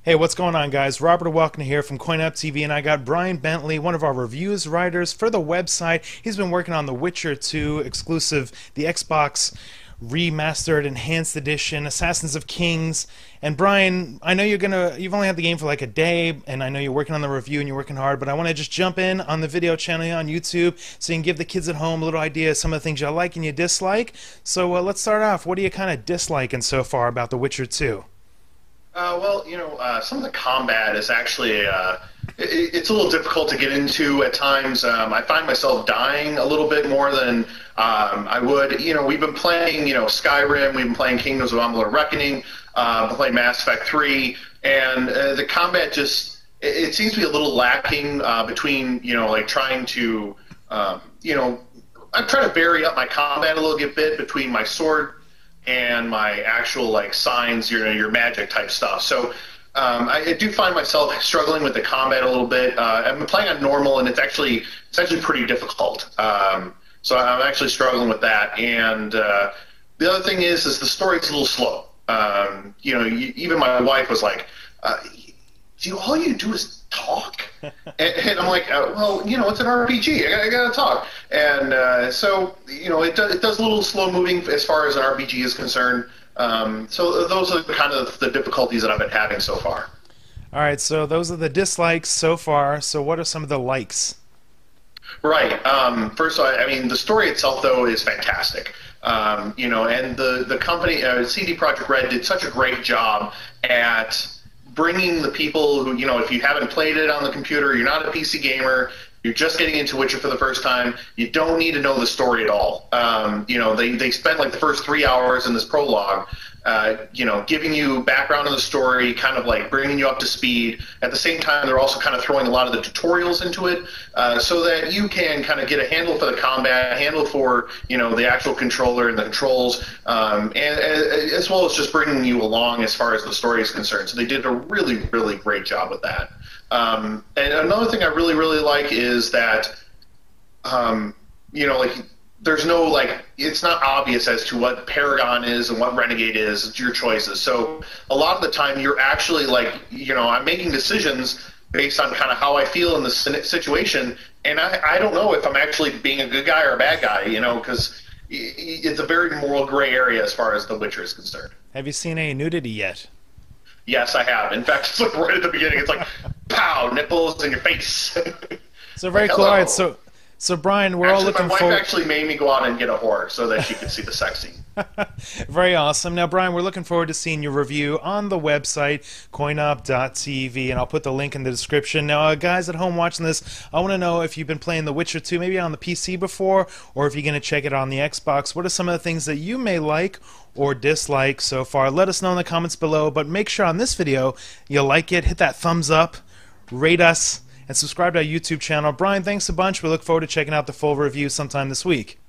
Hey, what's going on, guys? Robert Welkner here from CoinOpTV, and I got Brian Bentley, one of our reviews writers for the website. He's been working on the Witcher 2 exclusive, the Xbox remastered, enhanced edition, Assassins of Kings. And Brian, I know you've only had the game for like a day, and I know you're working on the review and you're working hard, but I want to just jump in on the video channel here on YouTube so you can give the kids at home a little idea of some of the things you like and you dislike. So let's start off. What are you kind of disliking so far about the Witcher 2? Some of the combat is actually it's a little difficult to get into at times. I find myself dying a little bit more than I would. We've been playing, Skyrim. We've been playing Kingdoms of Amalur Reckoning. Been playing Mass Effect 3, and the combat just it seems to be a little lacking between like trying to I'm trying to vary up my combat a little bit between my sword and my actual like signs, your magic type stuff. So I do find myself struggling with the combat a little bit. I've been playing on normal, and it's actually pretty difficult. So I'm actually struggling with that. And the other thing is the story's a little slow. Even my wife was like, all you do is talk? And I'm like, it's an RPG. I gotta talk. And so it does a little slow moving as far as an RPG is concerned. So those are kind of the difficulties that I've been having so far. All right, so those are the dislikes so far. So what are some of the likes? Right. First, the story itself, though, is fantastic. And the company, CD Projekt Red, did such a great job at bringing the people who, if you haven't played it on the computer, you're not a PC gamer, you're just getting into Witcher for the first time, you don't need to know the story at all. They spent like the first 3 hours in this prologue, giving you background on the story, kind of like bringing you up to speed. At the same time, they're also kind of throwing a lot of the tutorials into it, so that you can kind of get a handle for the combat, a handle for the actual controller and the controls, and as well as just bringing you along as far as the story is concerned. So they did a really, really great job with that. And another thing I really, really like is that, there's no, it's not obvious as to what Paragon is and what Renegade is. It's your choices. So a lot of the time you're actually I'm making decisions based on kind of how I feel in the situation, and I don't know if I'm actually being a good guy or a bad guy, because it's a very moral gray area as far as The Witcher is concerned. Have you seen any nudity yet? Yes, I have. In fact, it's like right at the beginning. It's like, pow, nipples in your face. So very cool. All right, so Brian, we're all looking forward. My wife actually made me go out and get a whore so that she could see the sex scene. Very awesome. Now, Brian, we're looking forward to seeing your review on the website, CoinOp.tv, and I'll put the link in the description. Now, guys at home watching this, I want to know if you've been playing The Witcher 2 maybe on the PC before, or if you're going to check it on the Xbox. What are some of the things that you may like or dislike so far? Let us know in the comments below, but make sure on this video you like it, hit that thumbs up, rate us, and subscribe to our YouTube channel. Brian, thanks a bunch. We look forward to checking out the full review sometime this week.